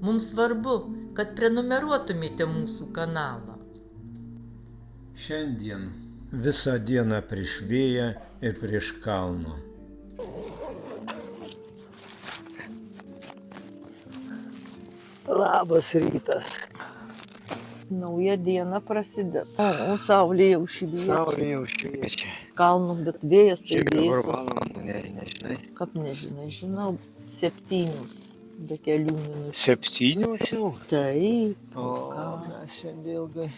Mums svarbu, kad prenumeruotumėte mūsų kanalą. Šiandien visą dieną prieš vėją ir prieš kalną. Labas rytas. Nauja diena prasideda. O saulė jau šviečia. Saulė jau šviečia. Kalnų, bet vėjas tai Kiek dabar vėjas. valandų, nežinai. Kaip nežinai, žinau, 7 be kelių minučių. 7 jau? Taip, O mes šiandien ilgai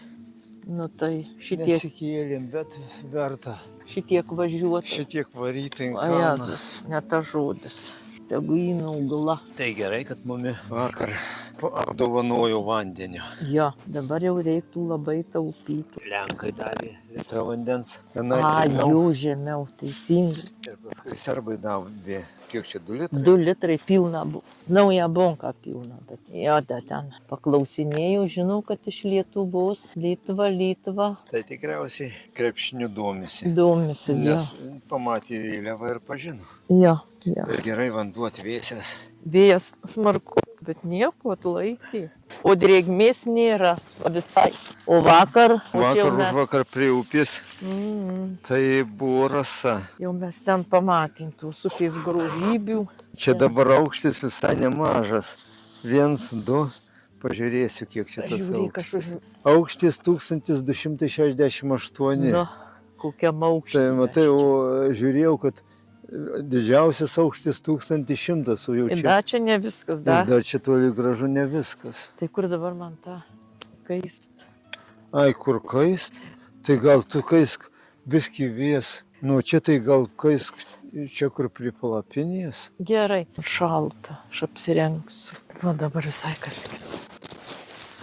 nu tai šitiek nesikėlėm, bet verta. važiuoti. Šitiek varyti į O kalną. Jėzus, ne ta žodis. Tegu įnaugla. Tai gerai, kad mumi vakar apdovanojo vandenio. Jo, dabar jau reiktų labai taupyti. Lenkai davė litrą vandens. Jau žemiau, teisingai. Ir paskui serbai davė, kiek čia 2 litrai? 2 litrai pilna buvo. Nauja bonka pilna, bet jo, ten paklausinėjau, žinau, kad iš Lietuvos, Lietuva. Tai tikriausiai krepšiniu domisi. Domisi, jo. Nes pamatė vėliavą ir pažino. Jo. Ir gerai vanduo atvėsęs. Vėjas smarku, bet nieko atlaikė. O drėgmės nėra visai. O vakar, Vakar prie upės, tai buvo rasa. Jau mes ten pamatėm tų sukiais grožybių. Čia dabar aukštis visai nemažas. 1, 2, pažiūrėsiu, kiek čia tas Žiūrėk, aukštis. Aukštis 1268. Nu, kokiam aukštį. Tai matai, o žiūrėjau, kad didžiausias aukštis 1100, o jau čia. Dar čia ne viskas, dar. Dar čia toli gražu ne viskas. Tai kur dabar man tą kaist? Ai, kur kaist? Tai gal tu kaisk biskį vėjas. Nu, čia tai gal kaisk čia, kur prie palapinės. Gerai. Šalta, aš apsirengsiu. Va dabar visai kas kita.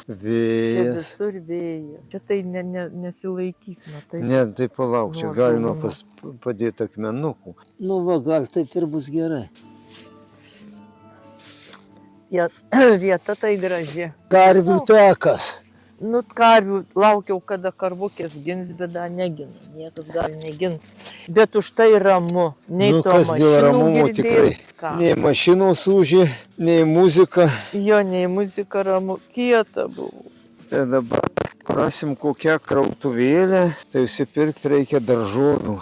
Čia Vėjas. visur vėjas. Čia tai nesilaikys, matai. Ne, tai palauk, čia Nuo galima šalnos. padėti akmenukų. Nu va, gal taip ir bus gerai. Vieta tai graži. Karvių takas. Nu, karvių laukiau, kada karvukės gins, bet dar negina. Niekas gal negins. Bet už tai ramu. Nei Nu, to kas dėl mašinų ramumo girdėt, tikrai. ką. Nei mašinos ūžė, nei muzika. Jo, nei muzika ramu. Kieta buvo. Tai dabar prasim kokią krautuvėlę, tai užsipirkti reikia daržovių.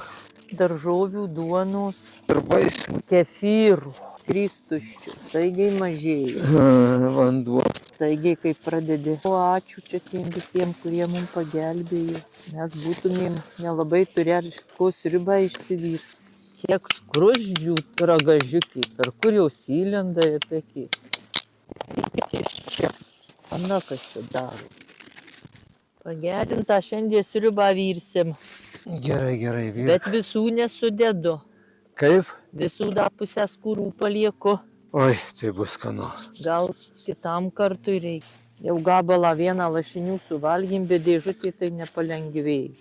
Daržovių, duonos, Ir vaisių. kefyrų. 3 tuščių. Taigiai mažėja. Vanduo. Taigiai kaip pradedi. O ačiū čia tiem visiems, kurie mums pagelbėjo. Mes būtumėm nelabai turėję ko sriubą išsivirti. Kiek skruzdžių ragažiukai, per kur jau įlenda į pekis. Čia. Na, kas čia daro. Pagerintą šiandien sriubą virsim. Gerai, vyr. Bet visų nesudedu. Kaip? Visų dar pusę skūrų palieku. Oi, tai bus skanu. Gal kitam kartui reikia. Jau gabalą vieną lašinių suvalgym, bet dėžutė tai nepalengvėjai.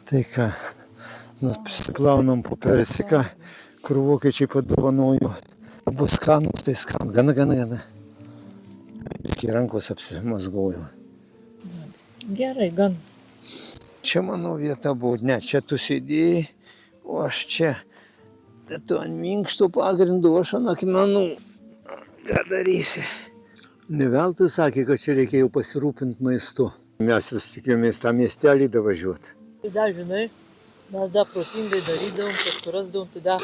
Tai ką, nusiplaunam po persiką, kur vokiečiai padovanojo. Bus skanus, tai skanus. Gana. Iki rankos apsimazgojo. Gerai, gan. Čia mano vieta buvo, ne, čia tu sėdėjai, o aš čia. Bet tu ant minkšto pagrindo, aš ant akmenų. Ką darysi? Ne veltui sakė, kad čia reikia jau pasirūpinti maistu. Mes vis tikėjomės tą miestelį davažiuoti. Tai dar, žinai, mes dar protingai darydavom, kad surasdavom, tai dar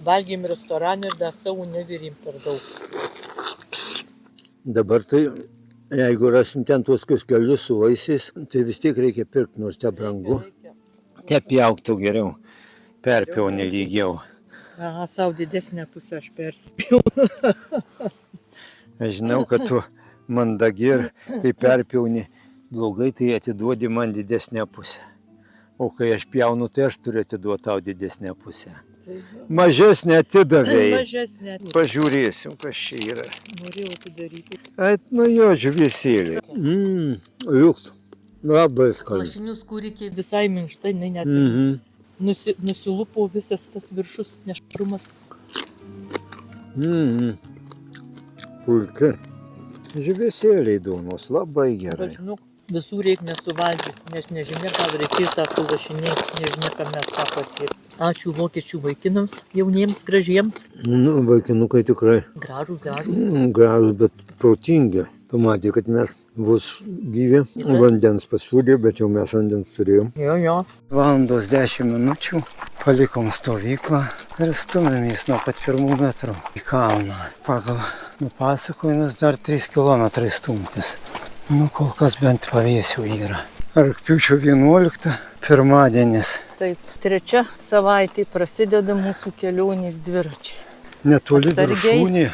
valgėm restoraną ir dar savo nevirim per daug. Dabar tai, jeigu rasim ten tuos kioskelius su vaisiais, tai vis tiek reikia pirkti, nors te brangu. Te pjauktų geriau, perpjauni lygiau. Aha, savo didesnę pusę aš persipjau. Aš žinau, kad tu mandagi ir kai perpjauni blogai, tai atiduodi man didesnę pusę. O kai aš pjaunu, tai aš turiu atiduoti tau didesnę pusę. Mažesnė atidavėjai. Mažesnė. Pažiūrėsim, kas čia yra. Norėjau atidaryti. Ai, nu jo, žuviesėlė. Liuks. Labai skanu. Lašinius kūrikiai visai minkštai, net nusilupo visas tas viršus nešvarumas. Puikiai. Žibesėliai įdomus, labai gerai. Bet žinok, visų reikia nesuvalgyti, nes nežinia, gal reikės tą sulašinėti, nežinia, kam mes ką pasiekti. Ačiū vokiečių vaikinams, jauniems, gražiems. Nu, vaikinukai tikrai Gražus, gražus. gražus, bet protingi. Pamatė, kad mes vos gyvi, vandens pasiūlė, bet jau mes vandens turėjom. Jo. Valandos 10 minučių palikom stovyklą ir stumėmės nuo pat pirmų metrų į kalną. Pagal nupasakojimus dar 3 kilometrai stumtis. Nu, kol kas bent pavėsių yra. Rugpjūčio 11, pirmadienis. Taip, 3 savaitė prasideda mūsų kelionės dviračiai. Netoli Atsargiai. viršūnė.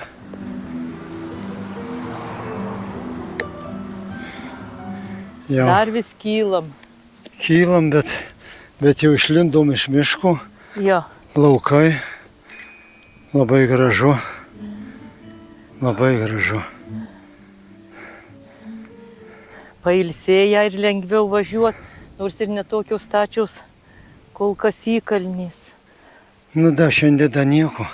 Jau Dar vis kylam. kylam, bet jau išlindom iš miško. Jo, Laukai. Labai gražu. Labai gražu. pailsėję ir lengviau važiuoti, nors ir netokios stačios kol kas įkalnės. Nu da, šiandien da nieko.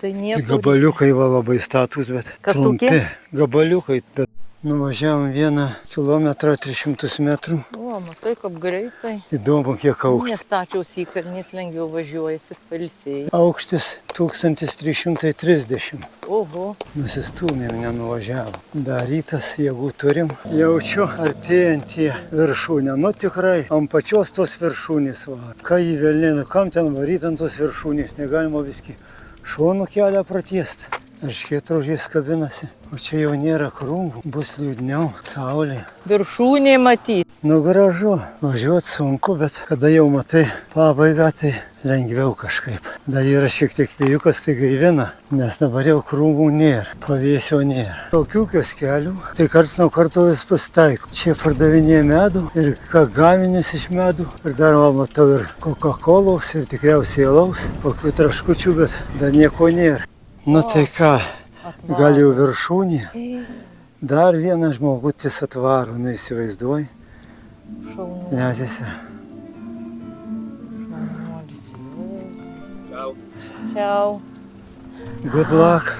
Tai Tik nieko. gabaliukai va labai status, bet Kas trumpi. tokie? Gabaliukai, bet nuvažiavom 1 kilometrą 300 metrų. O, matai, kaip greitai. Įdomu, kiek aukštis. Nestačiaus įkalnės lengviau važiuojasi, pailsėjai. Aukštis 1330. Oho, Nusistūmėm, nenuvažiavom. Dar rytas, jėgų turim. Jaučiu artėjantį viršūnę. Nu tikrai, ant pačios tos viršūnės va. Ką įvelnė, kam ten varyt ant tos viršūnės, negalima viskį šonų kelią pratiesti. Erškėtrožės kabinasi. O čia jau nėra krūmų, bus liūdniau, saulė. viršūnė matyti. Nu gražu, važiuot sunku, bet kada jau matai pabaigą, tai lengviau kažkaip. Dar yra šiek tiek vėjukas, tai gaivina, nes dabar jau krūmų nėra, pavėsio nėra. Tokių kelių, tai karts nuo karto vis pasitaiko. Čia pardavinėja medų ir ką gaminius iš medų. Ir dar va, matau ir Coca-Colos ir tikriausiai alaus, kokių traškučių, bet dar nieko nėra. Nu tai ką, gal jau viršūnė? Dar vienas žmogutis atvaro, nu įsivaizduoji. Šaunu. Nes yra. Čiau. Good luck.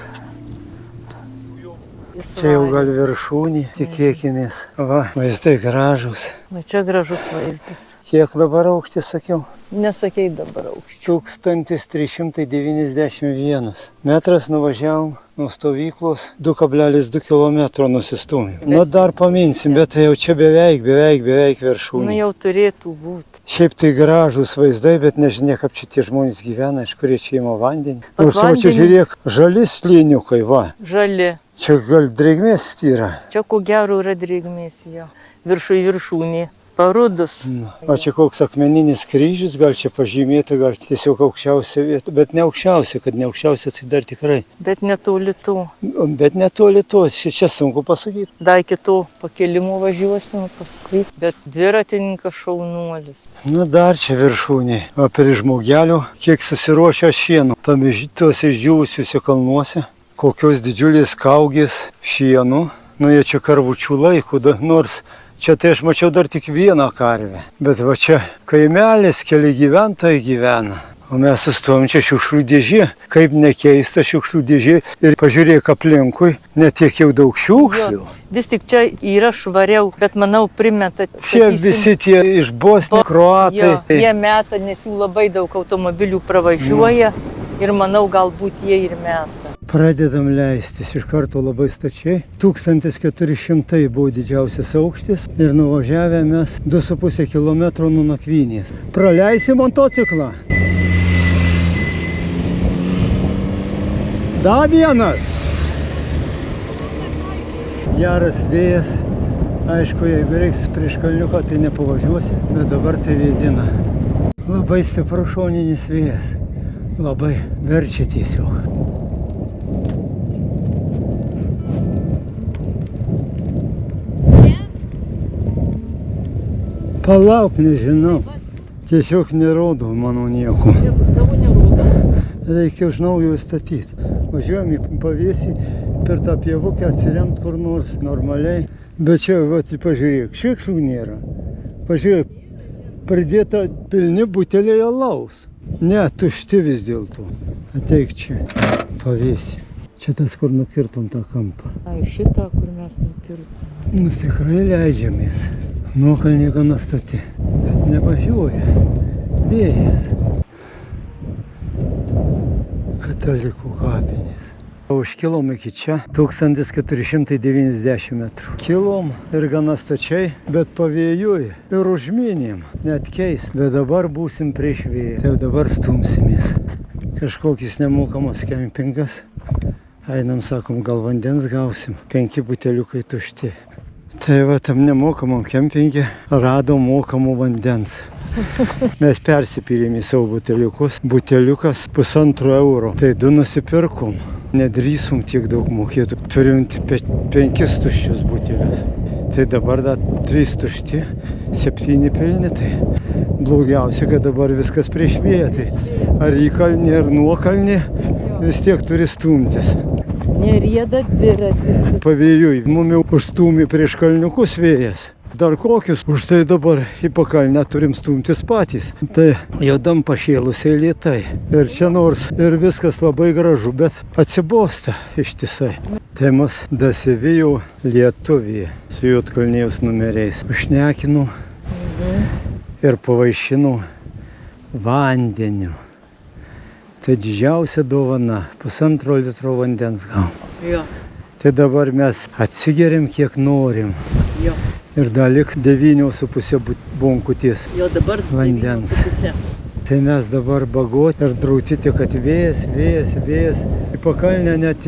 Čia jau gal viršūnė, tikėkimės. Va, vaizdai gražus. Va čia gražus vaizdas. Kiek dabar aukštis, sakiau? Nesakei dabar aukščiau. 1391 metras nuvažiavom nuo stovyklos, 2,2 km nusistūmėm. Nu dar paminsim, bet tai jau čia beveik Nu viršūnė. jau turėtų būti. Šiaip tai gražus vaizdai, bet nežinia, kaip čia tie žmonės gyvena, iš kurie čia ima vandenį. Vat Nors va čia vandenį- žiūrėk, žali slėniukai, va. Žali. Čia gal drėgmės yra. Čia ko gero yra drėgmės jo. Viršūnė. Parudus. Nu, o čia koks akmeninis kryžius, gal čia pažymėta, gal tiesiog aukščiausia vieta, bet ne aukščiausia, kad ne aukščiausia, tai dar tikrai. Bet netoli to. Bet netoli to, čia sunku pasakyti. Dar kito pakėlimo važiuosim paskui. Bet dviratininkas šaunuolis. Nu dar čia viršūnė, o prie žmogelio, kiek susiruošę šienų, tam tuose išdžiūvusiuose kalnuose, kokios didžiulės kaugės šienų, nu jie čia karvučių laikų, nors čia tai aš mačiau dar tik vieną karvę, bet va čia kaimelis, keli gyventojai gyvena. O mes sustojom čia šiukšlių dėžė, kaip nekeista šiukšlių dėžė ir pažiūrėk aplinkui, ne tiek jau daug šiukšlių. Vis tik čia yra švariau, bet manau primeta. Čia visi tie iš Bosnijos, kroatai. Jo, jie meta, nes jų labai daug automobilių pravažiuoja ir manau galbūt jie ir meta. Pradedam leistis iš karto labai stačiai. 1400 buvo didžiausias aukštis ir nuvažiavę mes 2,5 km nuo nakvynės. Praleisim motociklą. Da vienas. Geras vėjas. Aišku, jeigu reiks prieš kalniuką, tai nepavažiuosi, bet dabar tai vėdina. Labai stiprus šoninis vėjas. Labai verčia tiesiog. Palauk, nežinau. Tiesiog nerodo mano nieko. Reikia iš naujo statyti. Važiuojam į pavėsį, per tą pievukę atsiremt kur nors normaliai. Bet čia, va, pažiūrėk, šiekšlių nėra. Pažiūrėk, pridėta pilni buteliai alaus. Ne, tušti vis dėlto. Ateik čia, pavėsį. Čia tas, kur nukirtom tą kampą. Ai, šitą, kur mes nukirtom. Nu, tikrai leidžiamės. Nuokalnė gana stati, bet nevažiuoja. Vėjas. Katalikų kapinės. Užkilom iki čia 1490 metrų. Kilom ir gana stačiai, bet pavėjui ir užminėm. Net keist, bet dabar būsim prieš vėją. Tai dabar stumsimės. Kažkokis nemokamas kempingas. Einam, sakom, gal vandens gausim. 5 buteliukai tušti. Tai va, tam nemokamam kempinge radom mokamų vandens. Mes persipylėm į savo buteliukus. Buteliukas 1,5 euro. Tai 2 nusipirkom. Nedrįsom tiek daug mokėti. Turim 5 tuščius butelius. Tai dabar dar 3 tušti, 7 pilni. Tai blogiausia, kad dabar viskas prieš vėją. Tai ar įkalnį, ar nuokalnį, vis tiek turi stumtis. Nerieda dviratį. Pavėjui mum jau užstūmė prieš kalniukus vėjas. Dar kokius, už tai dabar į pakalnę turim stumtis patys. Tai jodam pašėlusiai lėtai. Ir čia nors ir viskas labai gražu, bet atsibosta ištisai. Tai mus dasivijo Lietuvė su Juodkalnijos numeriais. Užšnekinu ir pavaišinu vandeniu. Tai didžiausia dovana, 1,5 litro vandens gavom. Jo, Tai dabar mes atsigerim kiek norim. jo. Ir dar lik 9,5 bonkutės Jo dabar vandens. 9,5. Tai mes dabar bagoti ir drautyti, kad vėjas. Į pakalnę net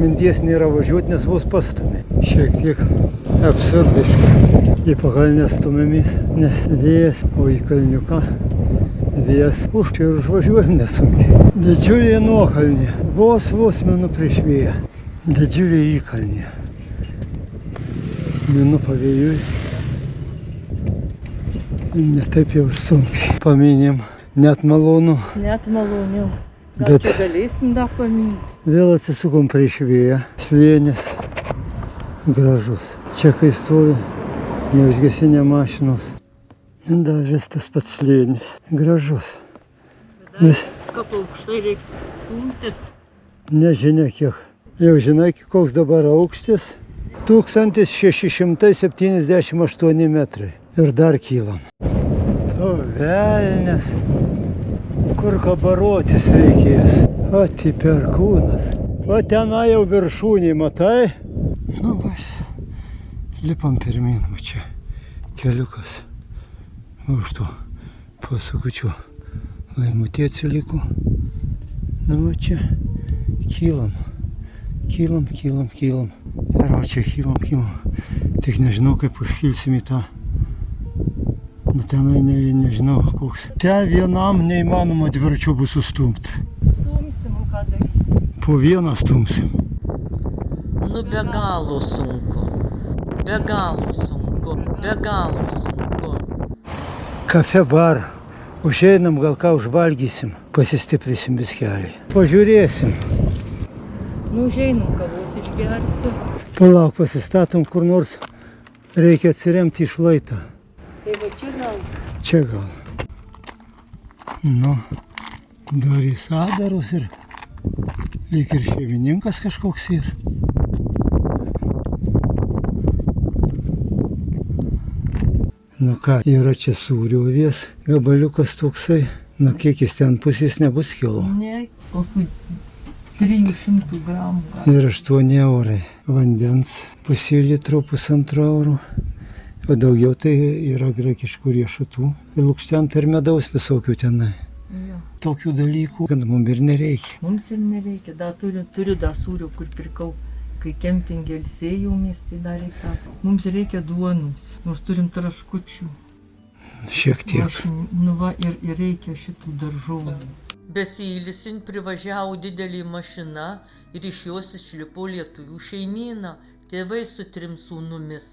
minties nėra važiuoti, nes vos pastumė. Šiek tiek absurdiška. Į pakalnę stumėmis, nes vėjas, o į kalniuką vėjas už čia ir užvažiuojam nesunkiai. Didžiulė nuokalnė, vos minu prieš vėją. Didžiulė įkalnė. Minu pavėjui. Ne taip jau ir sunkiai. Paminėm, net malonu. Net maloniau. Gal Bet- čia galėsim dar paminti. Vėl atsisukom prieš vėją. Slėnis gražus. Čia kai stovi, neužgesinė mašinos. Dažas tas pats slėnis. Gražus. Vis Kaip aukštai reiks stumtis. nežinia kiek. Jau žinai, koks dabar aukštis. 1678 metrai. Ir dar kylam. O velnias. Kur kabarotis reikės. O tai perkūnas. O tenai jau viršūnė, matai? Nu va, lipam pirmin, va čia keliukas. Už to pasukučiu laimutė atsiliko. Nu va čia kylam. Kylam. Ir va čia kylam. Tik nežinau, kaip užkilsim į tą. Nu tenai nežinau koks. Ten vienam neįmanoma dviračiu bus sustumti. Stumsim, o ką darysim? Po vieną stumsim. Nu be galo sunku. Be galo sunku. Kafe bar. Užeinam, gal ką užvalgysim. Pasistiprysim biskelį. Pažiūrėsim. Nu, žinau, kavos išgersiu. Palauk, pasistatom kur nors. Reikia atsiremti į šlaitą. Tai va čia gal. Čia gal. Nu, darys adarus ir lyg ir šeimininkas kažkoks yra. Nu ką, yra čia sūrio avies gabaliukas toksai. Nu kiek jis ten pusės nebus kilo. Ne, kokių 300 gramų. Ir 8 eurai. Vandens pusė litro, 1,5 euro. O daugiau tai yra graikiškų riešutų. Ir lukštent ir medaus visokių tenai. Jo. Tokių dalykų, kad mums ir nereikia. Mums ir nereikia. Dar turiu dar sūrių, kur pirkau. Kai kempingė ilsėjomės, tai dar reikia. Mums reikia duonos, nors turim traškučių. Šiek tiek. Nu va, ir reikia šitų daržovių. Besiilsint privažiavo didelį mašiną ir iš jos išlipo lietuvių šeimyna, tėvai su 3 sūnumis.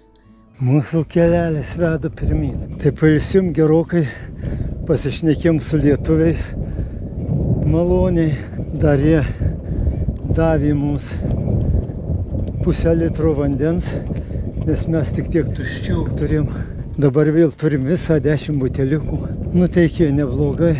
Mūsų kelelis veda pirmyn. Tai pailsim gerokai, pasišnekėm su lietuviais. Maloniai, dar jie davė mums 0,5 litro vandens, nes mes tik tiek tuščių turim. Dabar vėl turim visą 10 buteliukų. Nuteikė neblogai.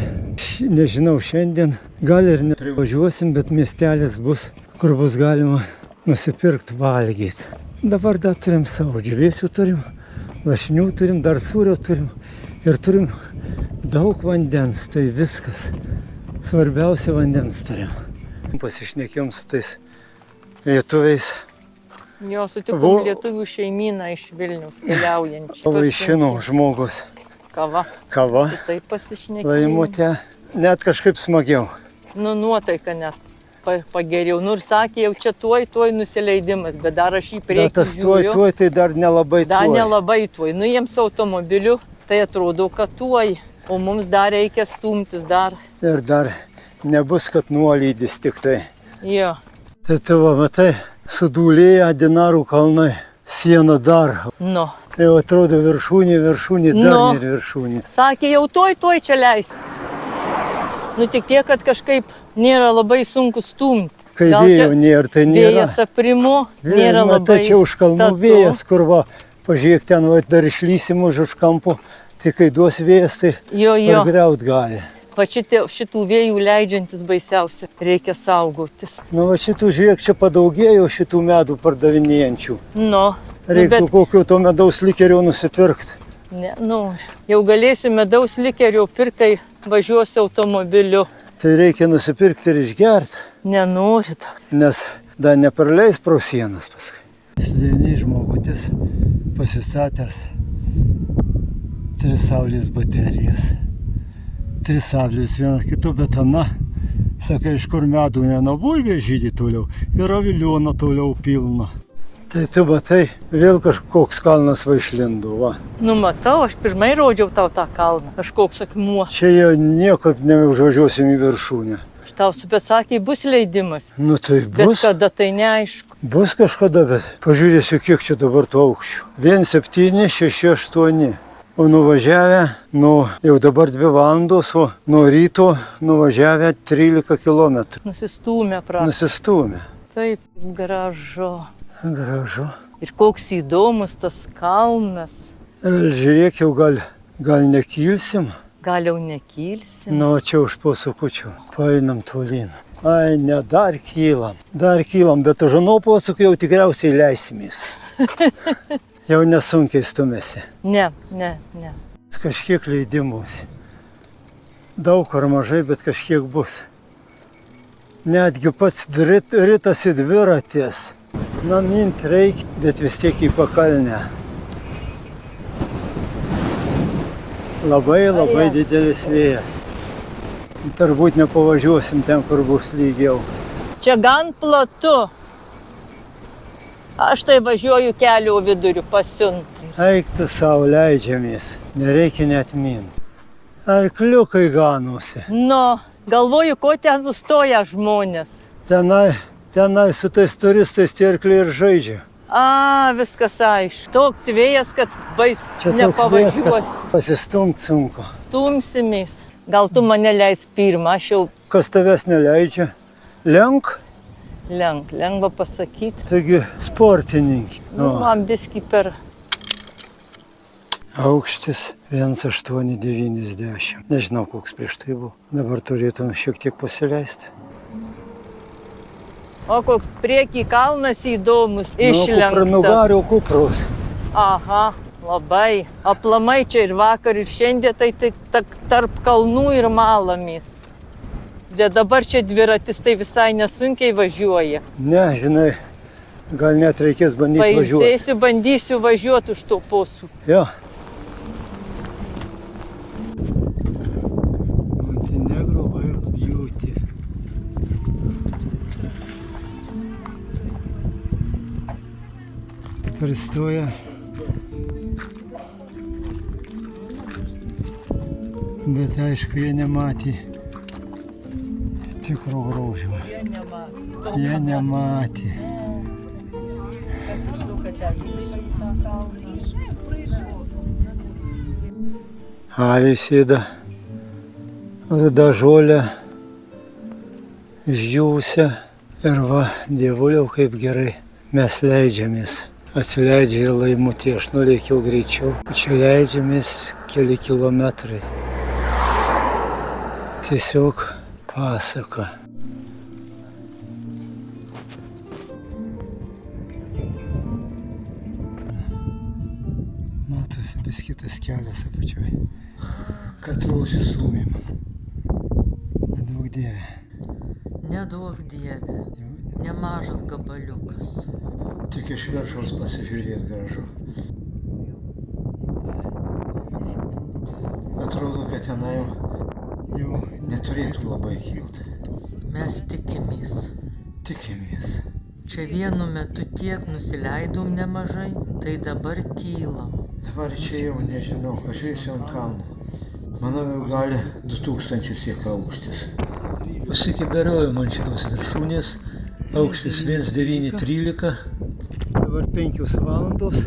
Nežinau, šiandien gal ir neprivažiuosim, bet miestelis bus, kur bus galima nusipirkti valgyti. Dabar dar turim savo džiūvėsių, turim, lašinių turim, dar sūrio turim ir turim daug vandens, tai viskas. Svarbiausia vandens turim. Pasišnekėjom su tais lietuviais. Jo, sutikom lietuvių šeimyną iš Vilniaus keliaujančią. Pavaišino žmogus. Kava. Kava. Taip pasišnekėjom. Laimutė. Net kažkaip smagiau. Nu, nuotaika net pagerėjau. Nu, ir sakė, jau čia tuoj nusileidimas, bet dar aš į priekį Bet tas žiūriu. tuoj, tai dar nelabai Dar tuoj. nelabai tuoj. Nu, jiems automobiliu, tai atrodo, kad tuoj. O mums dar reikia stumtis dar. Ir dar nebus, kad nuolydis tik tai. Jo. Tai tavo, matai, sudūlėję Dinarų kalnai. Siena dar. Nu. Jau atrodo viršūnė, dar ir viršūnė. Sakė, jau tuoj čia leis. Nu, tik tiek, kad kažkaip nėra labai sunku stumti. Kai Gal čia vėjo nėra, tai nėra. Vėjas aprimo, nėra labai Matai, čia už kalnų statu. vėjas, kur va, pažiūrėk ten, va, dar išlysim už kampo. Tai kai duos vėjas, tai Jo. pargriaut gali. Pa šitų vėjų leidžiantis baisiausia. Reikia saugotis. Nu, va šitų, žiūrėk, čia padaugėjo šitų medų pardavinėjančių. Nu. Reiktų kokio to medaus likerio nusipirkti. Ne, nu, jau galėsiu medaus likerio pirkti, kai važiuosiu automobiliu. Tai reikia nusipirkti ir išgerti, Nenoriu to. nes dar nepraleis pro sienas paskui. Slėniai žmogutis pasistatęs 3 saulės baterijas. 3 saulės viena kito, bet ana, sakai, iš kur medų ne nuo bulvės žydi toliau, ir aviljono toliau pilna. Tai tu matai, vėl kažkoks kalnas va išlindo, va. Nu, matau, aš pirmai rodžiau tau tą kalną. Kažkoks akmuo. Čia jau niekaip neužvažiuosim į viršūnę. Tau bet sakė, bus leidimas. Nu tai Bet bus. kada tai neaišku. Bus kažkada, bet pažiūrėsiu, kiek čia dabar tų aukščių. 1, 7, 6, 8. O nuvažiavę, jau dabar 2 valandos, o nuo ryto nuvažiavę 13 km. Nusistūmė pra. Nusistūmė. Taip, gražu. Gražu. Ir koks įdomus tas kalnas. Žiūrėk, jau gal nekilsim. Gal jau nekilsim. Nu, čia už posūkučių. Paeinam tolyn. Ai, ne, dar kylam. Dar kylam, bet už ano posūkį jau tikriausiai leisimės. Jau nesunkiai stumėsi. Ne. Kažkiek leidimus. Daug ar mažai, bet kažkiek bus. Netgi pats ritasi dviratis. Namint reikia, bet vis tiek į pakalnę. Labai didelis vėjas. Turbūt nepavažiuosim ten, kur bus lygiau. Čia gan platu. Aš tai važiuoju kelio viduriu pasiunti. Eik tu savo, leidžiamės. Nereikia net min. Arkliukai ganosi. Nu, galvoju, ko ten sustoja žmonės. Tenai su tais turistais tie arkliai ir žaidžia. A, viskas aišku. Toks vėjas, kad baisu Čia toks vėjas, kad nepavažiuosi. pasistumt sunku. Stumsimės. Gal tu mane leis pirmą, aš jau Kas tavęs neleidžia? Lenk, lengva pasakyti. taigi sportininkė. Nu, man biski per... Aukštis 1,890. Nežinau, koks prieš tai buvo. Dabar turėtum šiek tiek pasileisti. O koks priekį kalnas įdomus, išlenktas. Nugario kupros. Aha, labai. Aplamai čia ir vakar, ir šiandien tai tarp kalnų ir malamės. Bet dabar čia dviratis tai visai nesunkiai važiuoja. Ne, žinai, gal net reikės bandyti važiuoti. Pailsėsiu, bandysiu važiuoti už to posūkį. Jo. Montenegro Wild Beauty. Pristoja. Bet aišku, jie nematė tikro grožio. Jie nematė. Avys ėda rudą žolę, išdžiūvusią. Ir va, dievuliau, kaip gerai mes leidžiamės. Atsileidžia ir Laimutė, aš nulėkiau greičiau. Čia leidžiamės keli kilometrai. tiesiog pasaka. Matosi biskitas kelias apačioj. Katros įstūmėm. Nedaug dieve. Neduok Dieve. Nemažas gabaliukas. Tik iš viršaus pasižiūrėt gražu. Atrodo, kad tenai Jau neturėtų labai kilti. Mes tikimės. Tikimės. Čia vienu metu tiek nusileidom nemažai, tai dabar kylam. Dabar čia jau nežinau, pažiūrėsiu ant kalno. Manau, jau gali 2000 siek aukštis. Pasikiberiojom ant šitos viršūnės. Aukštis 1913. dabar 5 valandos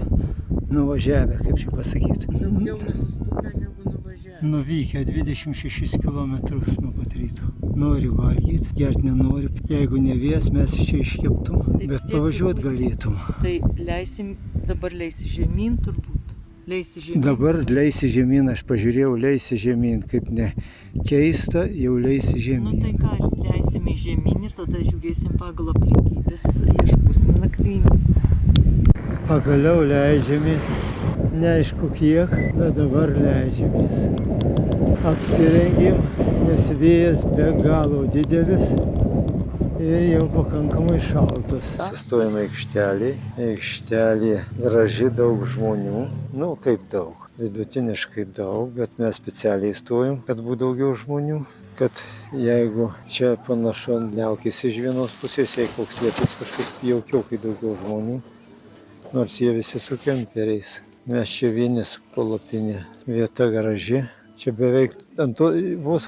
nuvažiavę, kaip čia pasakyti. Daugiau nusistūmę negu nuvažiavę. Nuvykę 26 km nuo pat ryto. Nori valgyti, gert nenori. Jeigu nevės, mes čia iškeptum, bet pavažiuot galėtum. Tai dabar leisi žemyn turbūt. Leisi žemyn. Dabar leisi žemyn, aš pažiūrėjau, leisi žemyn, kaip ne keista, jau leisi Nu žemyn. tai ką, leisime žemyn ir tada žiūrėsim pagal aplinkybės, ieškosim nakvynės. Pagaliau leidžiamės, neaišku kiek, bet dabar leidžiamės. Apsirengėm, nes vėjas be galo didelis ir jau pakankamai šaltas. Sustojame aikštelėje. Aikštelė graži, daug žmonių. Nu, kaip daug. Vidutiniškai daug, bet mes specialiai stojom, kad būtų daugiau žmonių. Kad jeigu čia panašu liaukis iš vienos pusės, jei koks lietus kažkaip jaukiau, kai daugiau žmonių. Nors jie visi su kemperiais. Mes čia vieni su palapinė. Vieta graži. Čia beveik vos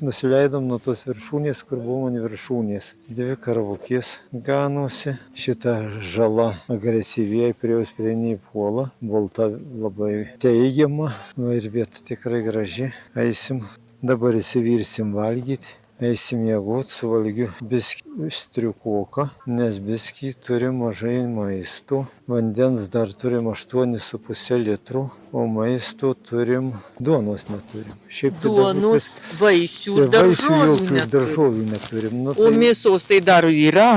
nusileidom nuo tos viršūnės, kur buvom ant viršūnės. 2 karvukės ganosi. Šita žala agresyviai prie jos neįpuola. Balta labai teigiama. Ir vieta tikrai graži. Eisim, dabar įsivirsim valgyti. Eisim miegot su valgiu biskį striukoką, nes biskį turim mažai maisto. Vandens dar turim 8,5 litrų, o maisto turim, duonos neturim. Šiaip tai Duonos, vaisių ir daržovių neturim. Nu, O mėsos tai dar yra?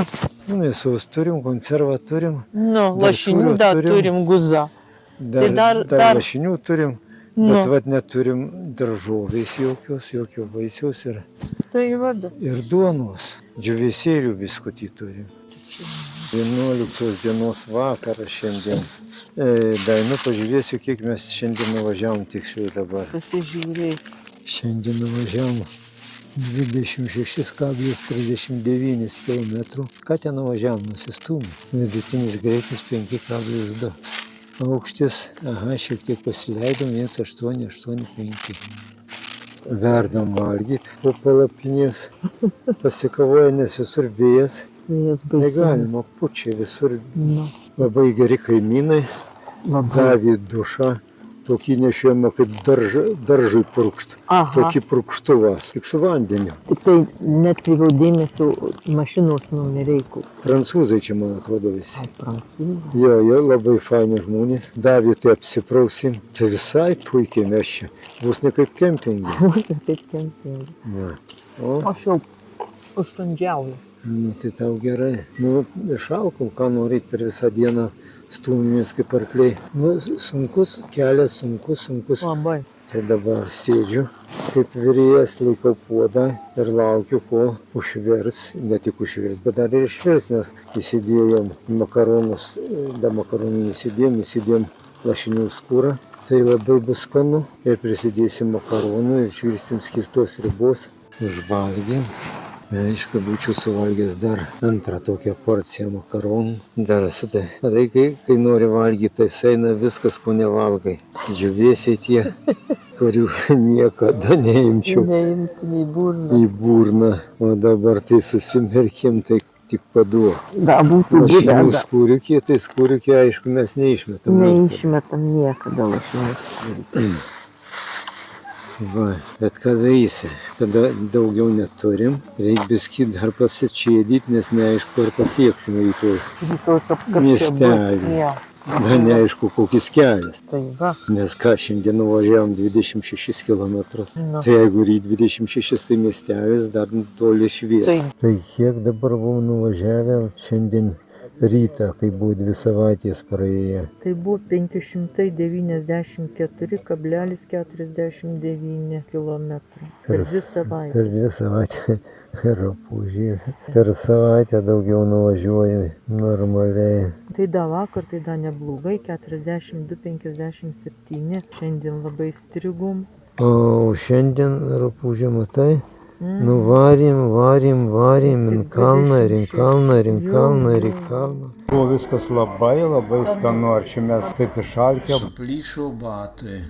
mėsos turim, konservą turim, Nu, Dar lašinių sūrio dar turim. turim guzą. Tai dar dar- lašinių turim, Nu, bet vat neturim daržovės jokios, jokio vaisiaus tai vada. ir duonos. Džiūvėsėlių biskutį turim. 11 dienos vakarą šiandien. Dainu pažiūrėsiu, kiek mes šiandien nuvažiavom tiksliai dabar. Pasižiūrėk. Šiandien nuvažiavom 26,39 km. Ką ten nuvažiavom, nusistūmė. Vidutinis greitis 5,2. Aukštis, šiek tiek pasileidom, 1,885. Verdam valgyti po palapinės. Pasikavoja, nes visur vėjas. Negalima, pučia visur. Nu, Labai geri kaimynai. labai. Davė dušą. Tokį nešiojama kaip daržui purkšt. Aha. Tokį purkštuvas, tik su vandeniu. Tik tai net kreipiau dėmesio mašinos numeriai. Prancūzai čia, man atrodo, visi. Prancūzai. Jo, labai faini žmonės. Davė, tai apsiprausim. Tai visai puikiai mes čia. Bus ne kaip kempingi. Kaip kempingi. Na. O, Aš jau užtundžiauju. nu tai tau gerai. Nu, išalkom, ką norit per visą dieną. Stūmėmės kaip arkliai. Nu, sunkus kelias, sunkus. Labai. Tai dabar sėdžiu, kaip virėjas, laikau puodą ir laukiu, kol užvers. Ne tik užvers, bet dar ir išvers, nes įsidėjom makaronus, be makaronų įsidėjom lašinių skūrą. Tai labai bus skanu. Ir prisidėsim makaronų ir išvirstim skystos ribos. Užvalgėm. Aišku, būčiau suvalgęs dar antrą tokią porciją makaronų. Dar su tai. Tai kai nori valgyti, tai eina viskas, ko nevalgai. Džiūvėsiai tie, kurių niekada neimčiau Neimtum į burną. į burną. O dabar tai susimerkėm, tai tik paduok. Da, būtų Lašinių gėda. skūriukė, tai skūriukė, aišku, mes neišmetam. Neišmetam niekada lašinius. Va, bet ką darysi, kada daugiau neturim, reikia biskį dar pasičėdyti, nes neaišku, ar pasieksime rytoj Rytoj apkapčia miestelį. bus. Jo. Dar neaišku, kokis kelias. Tai va, Nes ką, šiandien nuvažiavom 26 km. nu, Tai jeigu ryt 26, tai miestelis dar toli švies. tai Tai kiek dabar buvom nuvažiavę šiandien rytą, kai buvo 2 savaitės praėję. Tai buvo 594,49 km per 2 savaitės. Per 2 savaitės Rapužė. Per savaitę daugiau nuvažiuoja normaliai. Tai da vakar, tai da neblogai, 42,57. Šiandien labai strigom. O šiandien Rapužė, matai, nuvarėm, varėm, in kalną, ir in kalną, ir in kalną, ir in kalną. Buvo viskas labai skanu, ar čia mes taip išalkę. Suplyšo batai.